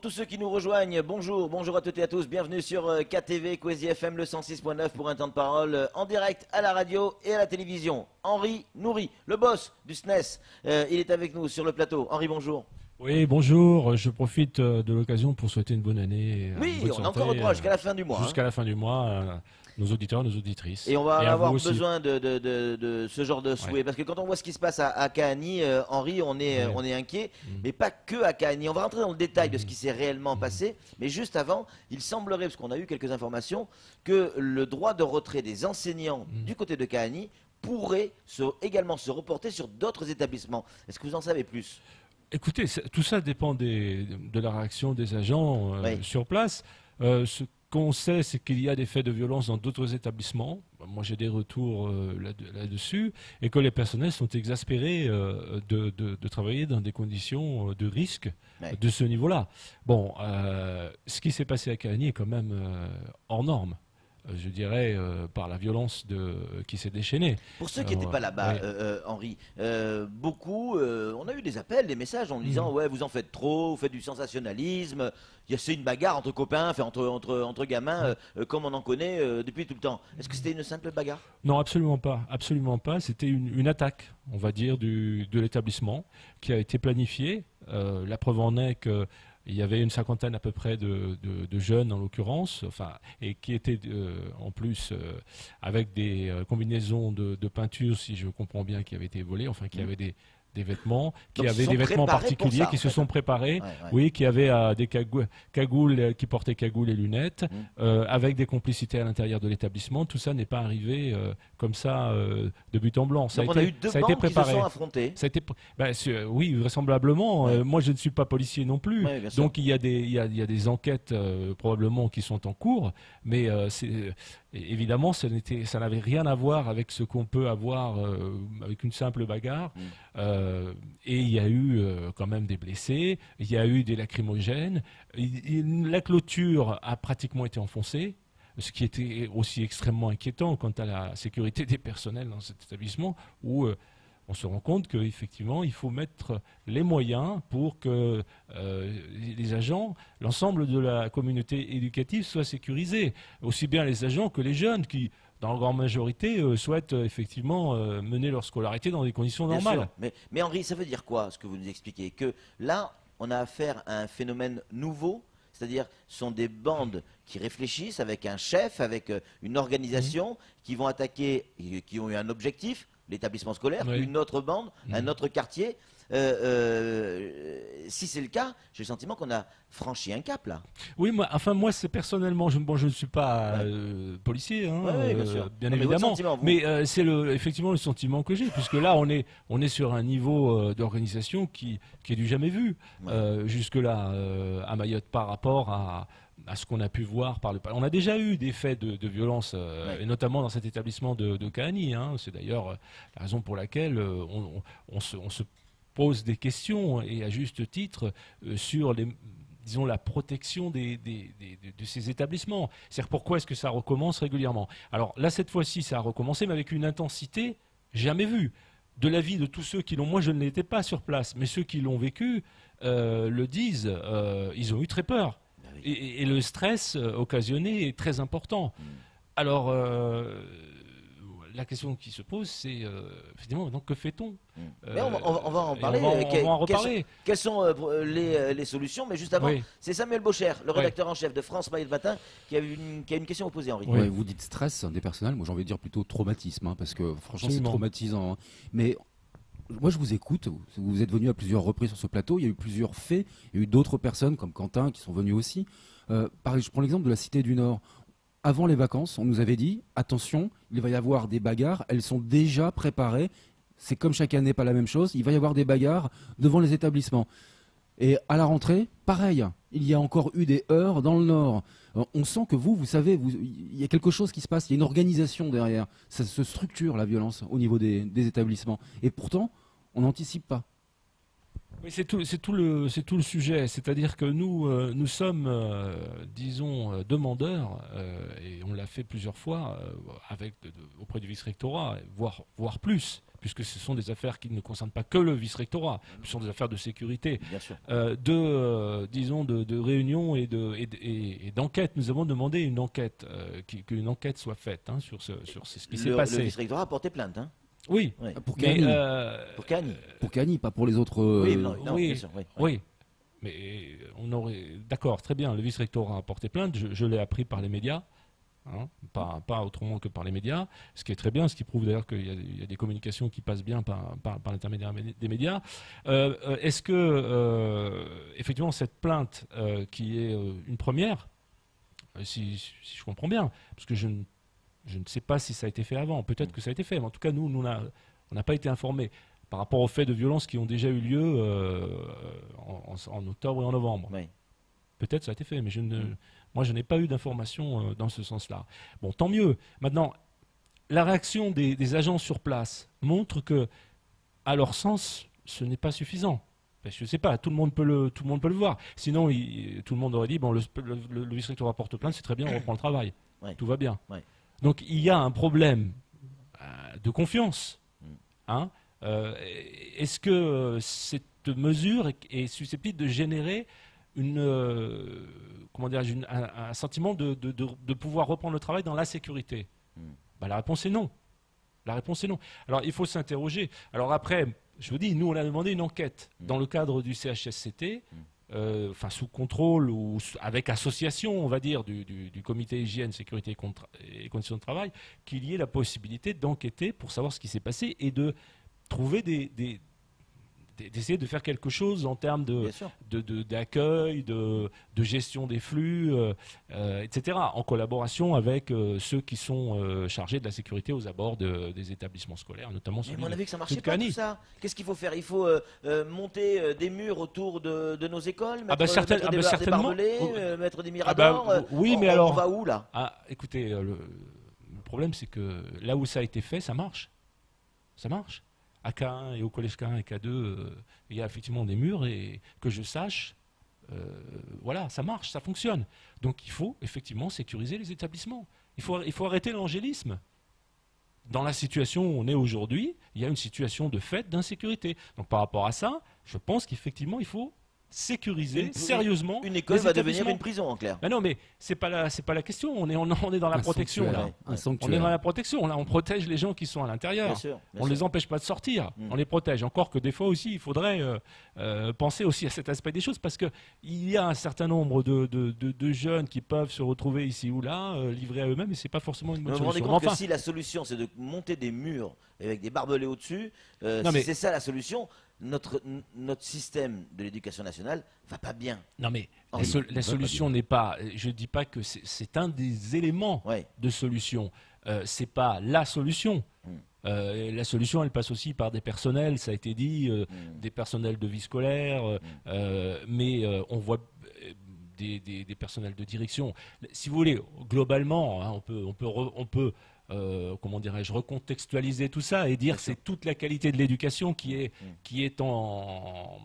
Pour tous ceux qui nous rejoignent, bonjour, bonjour à toutes et à tous, bienvenue sur KTV, Kwezi FM, le 106.9 pour un temps de parole en direct à la radio et à la télévision. Henri Nourri, le boss du SNES, il est avec nous sur le plateau. Henri, bonjour. Oui, bonjour, je profite de l'occasion pour souhaiter une bonne année. Oui, bonne on santé, a encore droit jusqu'à la fin du mois. Jusqu'à la fin du mois, nos auditeurs, nos auditrices. Et on va avoir aussi. besoin de ce genre de souhait. Parce que quand on voit ce qui se passe à Kahani, Henri, on est inquiet. Mais pas que à Kahani. On va rentrer dans le détail de ce qui s'est réellement passé. Mais juste avant, il semblerait, parce qu'on a eu quelques informations, que le droit de retrait des enseignants du côté de Kahani pourrait également se reporter sur d'autres établissements. Est-ce que vous en savez plus ? Écoutez, tout ça dépend de la réaction des agents sur place. Ce qu'on sait, c'est qu'il y a des faits de violence dans d'autres établissements. Moi, j'ai des retours là-dessus. Et que les personnels sont exaspérés de travailler dans des conditions de risque de ce niveau-là. Bon, ce qui s'est passé à Kahani est quand même hors norme. Je dirais, par la violence qui s'est déchaînée. Pour ceux qui n'étaient pas là-bas, Henri, beaucoup, on a eu des appels, des messages en disant ouais, vous en faites trop, vous faites du sensationnalisme, c'est une bagarre entre copains, enfin, entre gamins, comme on en connaît depuis tout le temps. Est-ce que c'était une simple bagarre? Non, absolument pas. Absolument pas. C'était une attaque, on va dire, de l'établissement qui a été planifiée. La preuve en est que il y avait une cinquantaine à peu près de jeunes en l'occurrence, enfin, et qui étaient en plus avec des combinaisons de peinture, si je comprends bien, qui avaient été volées, enfin qui avaient des vêtements, qui avaient des vêtements particuliers, qui se sont préparés, oui, qui avaient des cagoules, qui portaient cagoules et lunettes, avec des complicités à l'intérieur de l'établissement. Tout ça n'est pas arrivé comme ça de but en blanc. Ça a eu deux bandes qui se sont affrontées. Oui, vraisemblablement. Moi, je ne suis pas policier non plus, donc il y a des enquêtes probablement qui sont en cours, mais évidemment, ça n'avait rien à voir avec ce qu'on peut avoir avec une simple bagarre. Et il y a eu quand même des blessés, il y a eu des lacrymogènes. La clôture a pratiquement été enfoncée, ce qui était aussi extrêmement inquiétant quant à la sécurité des personnels dans cet établissement, où on se rend compte qu'effectivement, il faut mettre les moyens pour que les agents, l'ensemble de la communauté éducative soit sécurisé, aussi bien les agents que les jeunes qui, dans la grande majorité, souhaitent effectivement mener leur scolarité dans des conditions normales. Mais Henri, ça veut dire quoi, ce que vous nous expliquez? Que là, on a affaire à un phénomène nouveau, c'est-à-dire ce sont des bandes qui réfléchissent avec un chef, avec une organisation, qui vont attaquer, qui ont eu un objectif, l'établissement scolaire, une autre bande, un autre quartier. Si c'est le cas, j'ai le sentiment qu'on a franchi un cap là. Oui, moi c'est personnellement, je ne suis pas policier, bien évidemment, mais c'est effectivement le sentiment que j'ai, puisque là on est sur un niveau d'organisation qui est du jamais vu jusque-là à Mayotte par rapport à ce qu'on a pu voir par le passé. On a déjà eu des faits de violence, et notamment dans cet établissement de Kahani. C'est d'ailleurs la raison pour laquelle on se pose des questions, et à juste titre, sur disons, la protection de ces établissements. C'est-à-dire pourquoi est-ce que ça recommence régulièrement? Alors là, cette fois-ci, ça a recommencé, mais avec une intensité jamais vue. De l'avis de tous ceux qui l'ont, moi je ne l'étais pas sur place, mais ceux qui l'ont vécu le disent, ils ont eu très peur. Et le stress occasionné est très important. Alors, la question qui se pose, c'est effectivement, donc, que fait-on? On va en parler. On va en reparler. Quelles sont les solutions? Mais juste avant, c'est Samuel Bocher, le rédacteur en chef de France Mayotte Matin, qui a une question à poser, Henri. Oui, vous dites stress des personnels, moi j'ai envie de dire plutôt traumatisme, parce que franchement c'est traumatisant. Mais moi je vous écoute, vous êtes venu à plusieurs reprises sur ce plateau, il y a eu plusieurs faits, il y a eu d'autres personnes comme Quentin qui sont venus aussi. Je prends l'exemple de la Cité du Nord. Avant les vacances, on nous avait dit, attention, il va y avoir des bagarres, elles sont déjà préparées, c'est comme chaque année, pas la même chose, il va y avoir des bagarres devant les établissements. Et à la rentrée, pareil, il y a encore eu des heurts dans le Nord. On sent que vous savez, il y a quelque chose qui se passe, il y a une organisation derrière, ça se structure la violence au niveau des établissements. Et pourtant, on n'anticipe pas. Oui, c'est tout le sujet. C'est-à-dire que nous sommes, disons, demandeurs, et on l'a fait plusieurs fois auprès du vice-rectorat, voire plus, puisque ce sont des affaires qui ne concernent pas que le vice-rectorat, ce sont des affaires de sécurité, disons, de réunions et d'enquêtes. Nous avons demandé une enquête, qu'une enquête soit faite sur ce qui s'est passé. Le vice-rectorat a porté plainte, hein. Oui, pour Cani. Pour Cani, pas pour les autres. Oui. Mais on aurait. D'accord, très bien. Le vice-rectorat a porté plainte. Je l'ai appris par les médias, pas autrement que par les médias. Ce qui est très bien, ce qui prouve d'ailleurs qu'il y a des communications qui passent bien par l'intermédiaire des médias. Est-ce que effectivement cette plainte, qui est une première, si je comprends bien, parce que je ne sais pas si ça a été fait avant. Peut-être que ça a été fait, mais en tout cas, nous on n'a pas été informés par rapport aux faits de violence qui ont déjà eu lieu en octobre et en novembre. Oui. Peut-être ça a été fait, mais moi, je n'ai pas eu d'informations dans ce sens-là. Bon, tant mieux. Maintenant, la réaction des agents sur place montre que, à leur sens, ce n'est pas suffisant. Je ne sais pas, tout le monde peut le voir. Sinon, tout le monde aurait dit, bon, le vice-rectorat porte plainte, c'est très bien, on reprend le travail. Ouais. Tout va bien. Ouais. Donc il y a un problème de confiance. Est-ce que cette mesure est susceptible de générer un sentiment de pouvoir reprendre le travail dans la sécurité? La réponse est non. La réponse est non. Alors il faut s'interroger. Alors après, je vous dis, nous on a demandé une enquête dans le cadre du CHSCT. Sous contrôle ou avec association, on va dire, du comité hygiène, sécurité et conditions de travail, qu'il y ait la possibilité d'enquêter pour savoir ce qui s'est passé et de trouver d'essayer de faire quelque chose en termes d'accueil, de gestion des flux, etc., en collaboration avec ceux qui sont chargés de la sécurité aux abords des établissements scolaires, notamment celui de Cani. Mais on a vu que ça ne marchait pas tout ça. Qu'est-ce qu'il faut faire? Il faut monter des murs autour de nos écoles, mettre des barbelés, mettre des miradors. Oui, mais alors... On va où, là? Écoutez, le problème, c'est que là où ça a été fait, ça marche. Ça marche. À K1 et au collège K1 et K2, il y a effectivement des murs et que je sache, voilà, ça marche, ça fonctionne. Donc il faut effectivement sécuriser les établissements. Il faut arrêter l'angélisme. Dans la situation où on est aujourd'hui, il y a une situation de fait d'insécurité. Donc par rapport à ça, je pense qu'effectivement il faut sécuriser sérieusement. Une école va devenir une prison, en clair. Ben non, mais c'est pas la question. On est dans la protection là. On est dans la protection. Là, on protège les gens qui sont à l'intérieur. On ne les empêche pas de sortir. On les protège. Encore que des fois aussi, il faudrait penser aussi à cet aspect des choses, parce que il y a un certain nombre de jeunes qui peuvent se retrouver ici ou là, livrés à eux-mêmes, et c'est pas forcément une bonne solution. Vous vous rendez compte que si la solution c'est de monter des murs avec des barbelés au-dessus, si c'est ça la solution, notre système de l'éducation nationale va pas bien. Non, mais la solution n'est pas... Je ne dis pas que c'est un des éléments de solution. C'est pas la solution. La solution, elle passe aussi par des personnels, ça a été dit, des personnels de vie scolaire, mais on voit des personnels de direction. Si vous voulez, globalement, on peut comment dirais-je, recontextualiser tout ça et dire que c'est toute la qualité de l'éducation qui est en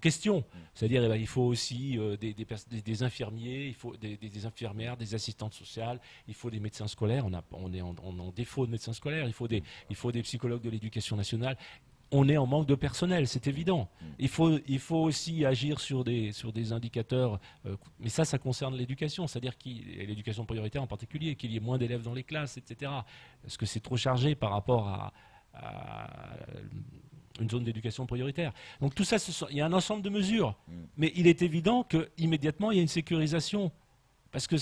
question. C'est-à-dire il faut aussi des infirmiers, il faut des infirmières, des assistantes sociales, il faut des médecins scolaires, on est en défaut de médecins scolaires, il faut des psychologues de l'éducation nationale. On est en manque de personnel, c'est évident. Il faut aussi agir sur des indicateurs, mais ça concerne l'éducation, c'est-à-dire l'éducation prioritaire en particulier, qu'il y ait moins d'élèves dans les classes, etc. Parce que c'est trop chargé par rapport à une zone d'éducation prioritaire. Donc tout ça, il y a un ensemble de mesures, mais il est évident qu'immédiatement, il y a une sécurisation, parce que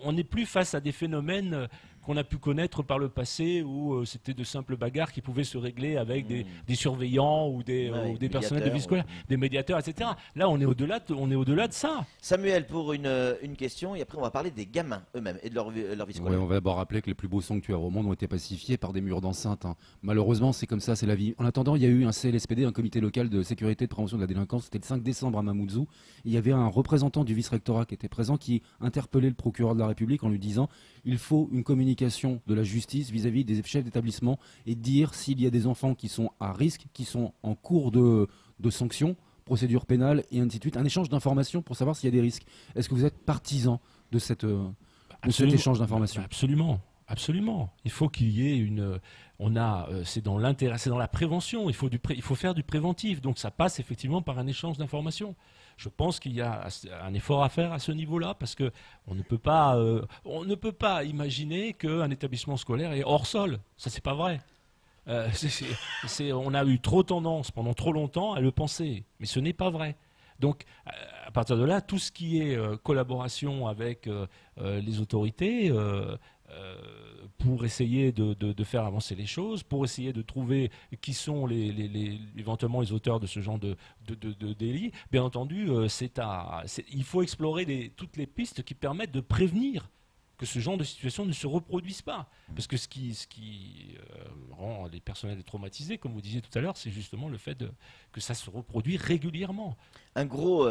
on n'est plus face à des phénomènes qu'on a pu connaître par le passé, où c'était de simples bagarres qui pouvaient se régler avec des surveillants ou des personnels de vie scolaire, des médiateurs, etc. Là, on est au-delà de ça. Samuel, pour une question, et après on va parler des gamins eux-mêmes et de leur vie scolaire. Ouais, on va d'abord rappeler que les plus beaux sanctuaires au monde ont été pacifiés par des murs d'enceinte. Malheureusement, c'est comme ça, c'est la vie. En attendant, il y a eu un CLSPD, un comité local de sécurité et de prévention de la délinquance. C'était le 5 décembre à Mamoudzou. Il y avait un représentant du vice-rectorat qui était présent, qui interpellait le procureur de la République en lui disant « Il faut une communication communication de la justice vis-à-vis des chefs d'établissement et dire s'il y a des enfants qui sont à risque, qui sont en cours de sanctions, procédure pénale et ainsi de suite, un échange d'informations pour savoir s'il y a des risques. Est-ce que vous êtes partisan de cet échange d'informations? Absolument. Absolument. Il faut qu'il y ait c'est dans l'intérêt, c'est dans la prévention. Il faut faire du préventif. Donc ça passe effectivement par un échange d'informations. Je pense qu'il y a un effort à faire à ce niveau-là parce que on ne peut pas imaginer qu'un établissement scolaire est hors sol. Ça, c'est pas vrai. On a eu trop tendance pendant trop longtemps à le penser, mais ce n'est pas vrai. Donc, à partir de là, tout ce qui est collaboration avec les autorités pour essayer de faire avancer les choses, pour essayer de trouver qui sont éventuellement les auteurs de ce genre de délit, bien entendu, il faut explorer toutes les pistes qui permettent de prévenir que ce genre de situation ne se reproduise pas. Parce que ce qui rend les personnels traumatisés, comme vous disiez tout à l'heure, c'est justement le fait que ça se reproduit régulièrement. Un gros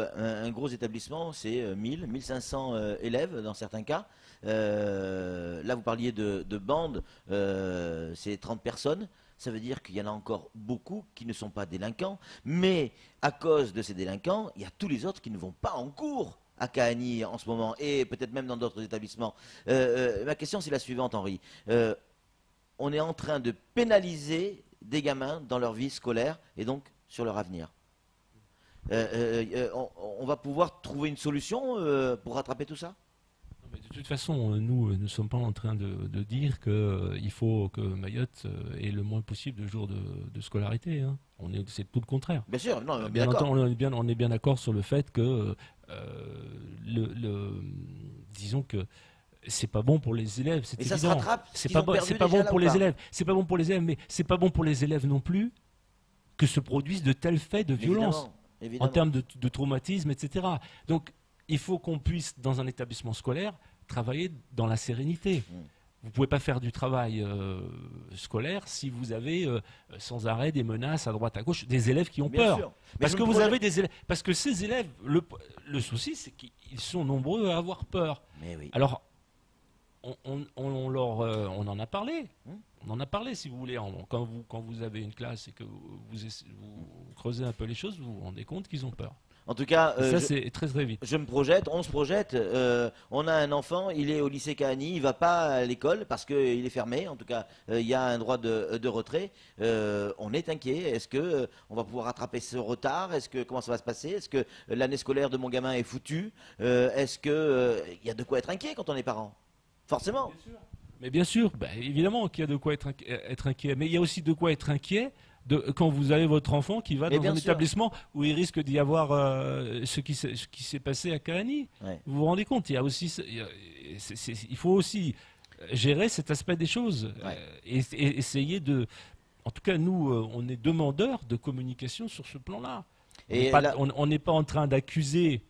établissement, c'est 1000, 1500 élèves dans certains cas. Là, vous parliez de bandes, c'est 30 personnes. Ça veut dire qu'il y en a encore beaucoup qui ne sont pas délinquants. Mais à cause de ces délinquants, il y a tous les autres qui ne vont pas en cours à Cahagny en ce moment, et peut-être même dans d'autres établissements. Ma question, c'est la suivante, Henri. On est en train de pénaliser des gamins dans leur vie scolaire, et donc sur leur avenir. On va pouvoir trouver une solution pour rattraper tout ça? Mais de toute façon, nous ne sommes pas en train de dire qu'il faut que Mayotte ait le moins possible de jours de scolarité. Hein. C'est tout le contraire. Bien sûr, non, on est bien d'accord sur le fait que, disons que c'est pas bon pour les élèves. C'est évident. Ça se rattrape. C'est pas bon pour les élèves. C'est pas bon pour les élèves, mais c'est pas bon pour les élèves non plus que se produisent de tels faits de violence en termes de traumatisme, etc. Donc il faut qu'on puisse, dans un établissement scolaire, travailler dans la sérénité. Vous ne pouvez pas faire du travail scolaire si vous avez sans arrêt des menaces à droite, à gauche, des élèves qui ont peur. Parce que vous avez des élèves. Parce que ces élèves, le souci, c'est qu'ils sont nombreux à avoir peur. Mais oui. Alors, on en a parlé. On en a parlé, si vous voulez. Quand vous avez une classe et que vous creusez un peu les choses, vous vous rendez compte qu'ils ont peur. En tout cas, ça c'est très très vite. On se projette. On a un enfant, il est au lycée Cahagny, il va pas à l'école parce qu'il est fermé. En tout cas, il y a un droit de retrait. On est inquiet. Est-ce que on va pouvoir rattraper ce retard? Comment ça va se passer? Est-ce que l'année scolaire de mon gamin est foutue? Est-ce que il y a de quoi être inquiet quand on est parent? Forcément. Bien sûr. Mais bien sûr, évidemment qu'il y a de quoi être inquiet. Mais il y a aussi de quoi être inquiet quand vous avez votre enfant qui va dans un établissement où il risque d'y avoir ce qui s'est passé à Cahagny. Ouais. Vous vous rendez compte, il faut aussi gérer cet aspect des choses et essayer de... En tout cas, nous, on est demandeurs de communication sur ce plan-là. On n'est pas en train d'accuser...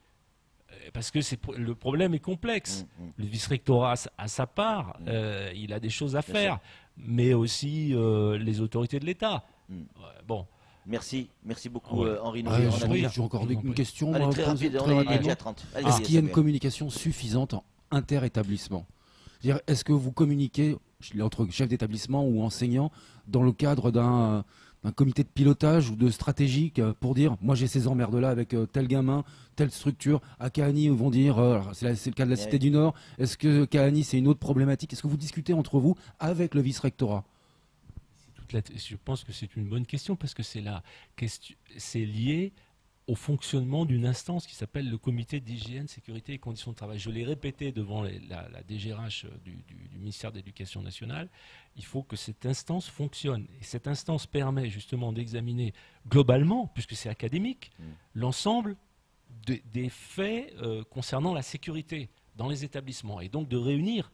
Parce que le problème est complexe. Le vice-rectorat a sa part, il a des choses à faire, mais aussi les autorités de l'État. Bon. Merci beaucoup Henri. J'ai encore une question. Allez, très rapide, on est déjà 30. Est-ce qu'il y a une communication suffisante en inter-établissement? Est-ce que vous communiquez entre chefs d'établissement ou enseignants dans le cadre d'un comité de pilotage ou de stratégique pour dire moi j'ai ces emmerdes là avec tel gamin, telle structure? À Cahagny ils vont dire c'est le cas de la Cité du Nord, est-ce que Cahagny c'est une autre problématique? Est-ce que vous discutez entre vous avec le vice-rectorat? Je pense que c'est une bonne question parce que c'est lié au fonctionnement d'une instance qui s'appelle le comité d'hygiène, sécurité et conditions de travail. Je l'ai répété devant la DGRH du ministère de l'Éducation nationale, il faut que cette instance fonctionne. Et cette instance permet justement d'examiner globalement, puisque c'est académique, l'ensemble des faits concernant la sécurité dans les établissements et donc de réunir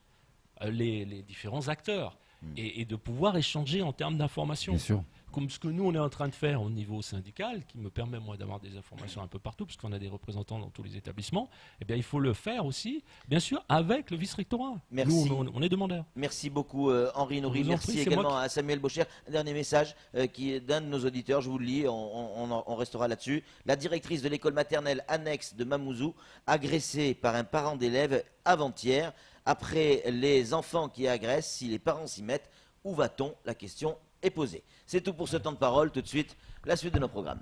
les différents acteurs. Et de pouvoir échanger en termes d'informations. Bien sûr. Comme ce que nous, on est en train de faire au niveau syndical, qui me permet, moi, d'avoir des informations un peu partout, puisqu'on a des représentants dans tous les établissements, eh bien, il faut le faire aussi, bien sûr, avec le vice-rectorat. Merci. Nous, on est demandeurs. Merci beaucoup, Henri Noury. Merci également à Samuel Bocher. Un dernier message qui est d'un de nos auditeurs, je vous le lis, on restera là-dessus. La directrice de l'école maternelle annexe de Mamoudzou, agressée par un parent d'élève avant-hier, après les enfants qui agressent, si les parents s'y mettent, où va-t-on? La question est posée. C'est tout pour ce temps de parole. Tout de suite, la suite de nos programmes.